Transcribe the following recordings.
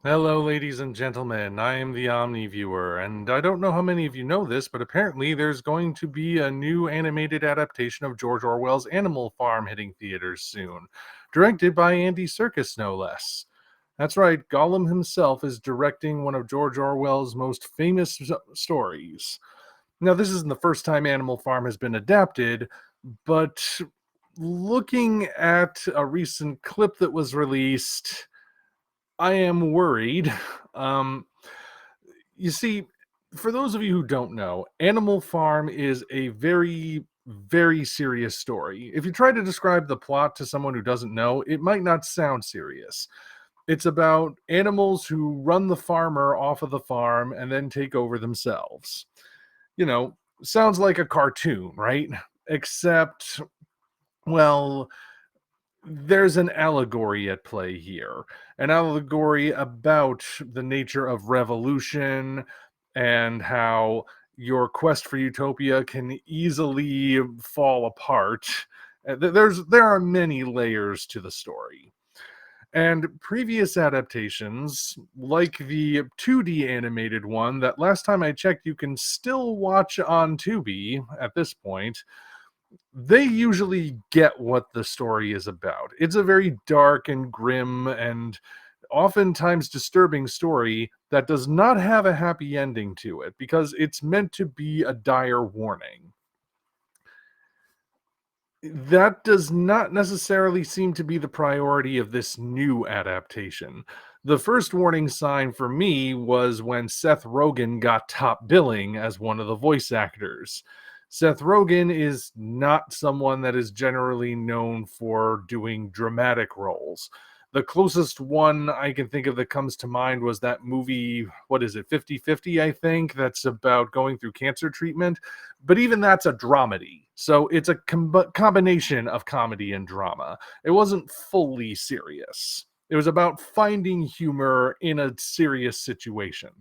Hello, ladies and gentlemen. I am the Omni viewer, and I don't know how many of you know this, but apparently there's going to be a new animated adaptation of George Orwell's Animal Farm hitting theaters soon, directed by Andy Serkis, no less. That's right, Gollum himself is directing one of George Orwell's most famous stories. Now, this isn't the first time Animal Farm has been adapted, but looking at a recent clip that was released, I am worried. Um, you see, for those of you who don't know, Animal Farm is a very, very serious story. If you try to describe the plot to someone who doesn't know, it might not sound serious. It's about animals who run the farmer off of the farm and then take over themselves. You know, sounds like a cartoon, right? Except, well, there's an allegory at play here, an allegory about the nature of revolution and how your quest for utopia can easily fall apart. There are many layers to the story. And previous adaptations, like the 2D animated one that last time I checked you can still watch on Tubi at this point, they usually get what the story is about. It's a very dark and grim and oftentimes disturbing story that does not have a happy ending to it because it's meant to be a dire warning. That does not necessarily seem to be the priority of this new adaptation. The first warning sign for me was when Seth Rogan got top billing as one of the voice actors. Seth Rogan is not someone that is generally known for doing dramatic roles. The closest one I can think of that comes to mind was that movie, what is it, 50-50, I think, that's about going through cancer treatment. But even that's a dramedy. So it's a combination of comedy and drama. It wasn't fully serious. It was about finding humor in a serious situation.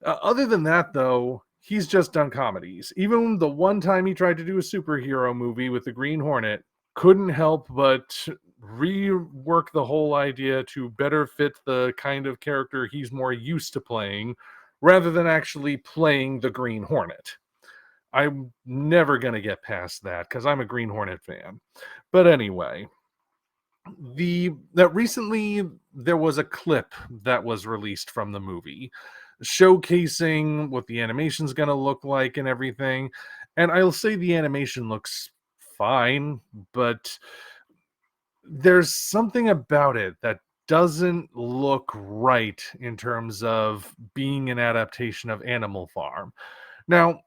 Other than that, though, he's just done comedies. Even the one time he tried to do a superhero movie with the Green Hornet, couldn't help but rework the whole idea to better fit the kind of character he's more used to playing rather than actually playing the Green Hornet. I'm never going to get past that because I'm a Green Hornet fan. But anyway, that recently there was a clip that was released from the movie showcasing what the animation's going to look like and everything. And I'll say the animation looks fine, but there's something about it that doesn't look right in terms of being an adaptation of Animal Farm. Now,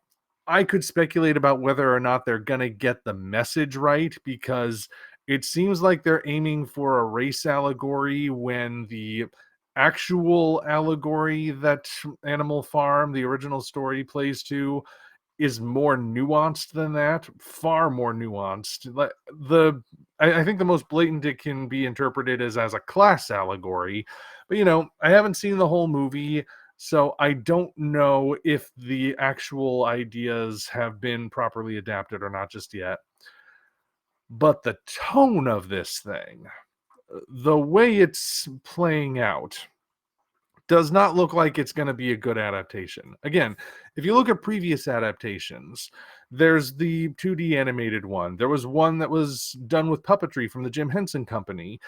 I could speculate about whether or not they're going to get the message right because it seems like they're aiming for a race allegory when the actual allegory that Animal Farm, the original story, plays to is more nuanced than that, far more nuanced. I think the most blatant it can be interpreted is as a class allegory, but I haven't seen the whole movie, so I don't know if the actual ideas have been properly adapted or not just yet. But the tone of this thing, the way it's playing out, does not look like it's going to be a good adaptation. Again, if you look at previous adaptations, there's the 2D animated one. There was one that was done with puppetry from the Jim Henson Company.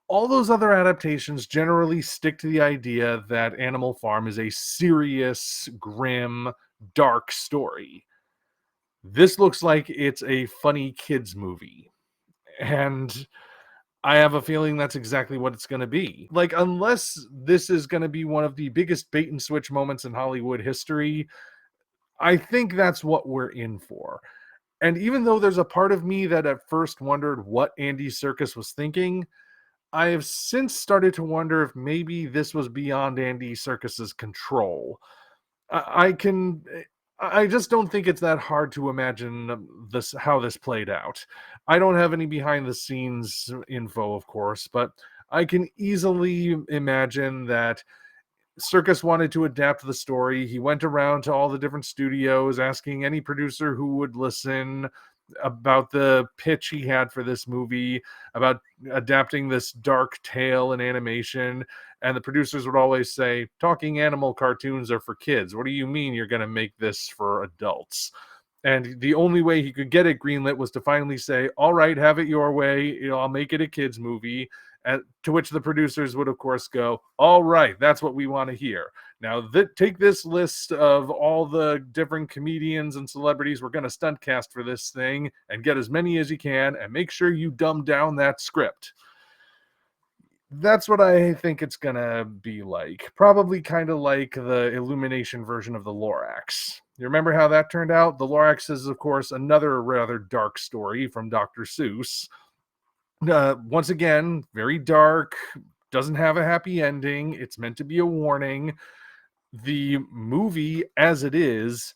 All those other adaptations generally stick to the idea that Animal Farm is a serious, grim, dark story. This looks like it's a funny kids movie. And I have a feeling that's exactly what it's going to be. Like, unless this is going to be one of the biggest bait and switch moments in Hollywood history, I think that's what we're in for. And even though there's a part of me that at first wondered what Andy Serkis was thinking, I have since started to wonder if maybe this was beyond Andy Serkis's control. I can I just don't think it's that hard to imagine this how this played out. I don't have any behind the scenes info, of course, but I can easily imagine that Circus wanted to adapt the story. He went around to all the different studios asking any producer who would listen, about the pitch he had for this movie, about adapting this dark tale in animation. And the producers would always say, talking animal cartoons are for kids. What do you mean you're going to make this for adults? And the only way he could get it greenlit was to finally say, all right, have it your way. I'll make it a kids movie. To which the producers would, of course, go, all right, that's what we want to hear. Now, take this list of all the different comedians and celebrities we're going to stunt cast for this thing and get as many as you can and make sure you dumb down that script. That's what I think it's going to be like. Probably kind of like the Illumination version of the Lorax. You remember how that turned out? The Lorax is, of course, another rather dark story from Dr. Seuss. Once again, very dark, doesn't have a happy ending. It's meant to be a warning. The movie, as it is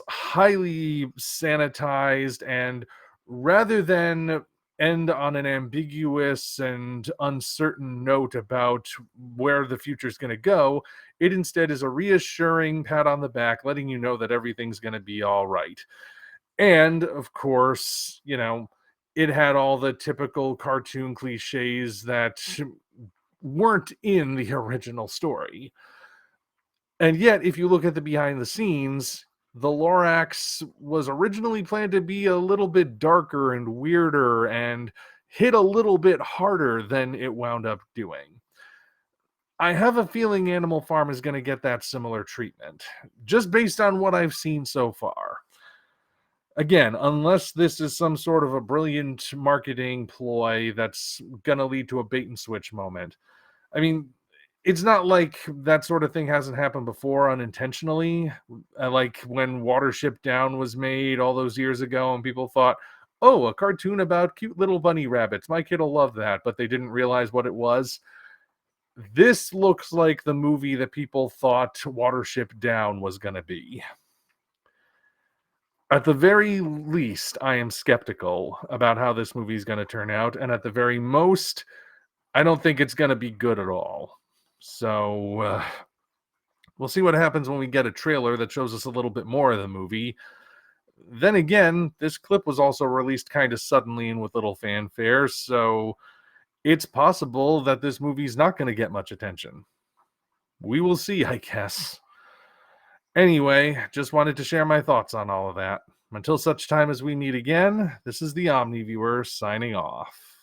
highly sanitized, and rather than end on an ambiguous and uncertain note about where the future is going to go, it instead is a reassuring pat on the back, letting you know that everything's going to be all right. And of course, it had all the typical cartoon cliches that weren't in the original story. And yet, if you look at the behind the scenes, the Lorax was originally planned to be a little bit darker and weirder and hit a little bit harder than it wound up doing. I have a feeling Animal Farm is going to get that similar treatment, just based on what I've seen so far. Again, unless this is some sort of a brilliant marketing ploy that's going to lead to a bait and switch moment. I mean, it's not like that sort of thing hasn't happened before unintentionally. Like when Watership Down was made all those years ago, and people thought, oh, a cartoon about cute little bunny rabbits. My kid will love that, but they didn't realize what it was. This looks like the movie that people thought Watership Down was going to be. At the very least, I am skeptical about how this movie is going to turn out. And at the very most, I don't think it's going to be good at all. So we'll see what happens when we get a trailer that shows us a little bit more of the movie. Then again, this clip was also released kind of suddenly and with little fanfare. So it's possible that this movie's not going to get much attention. We will see, I guess. Anyway, just wanted to share my thoughts on all of that. Until such time as we meet again, this is the Omni Viewer signing off.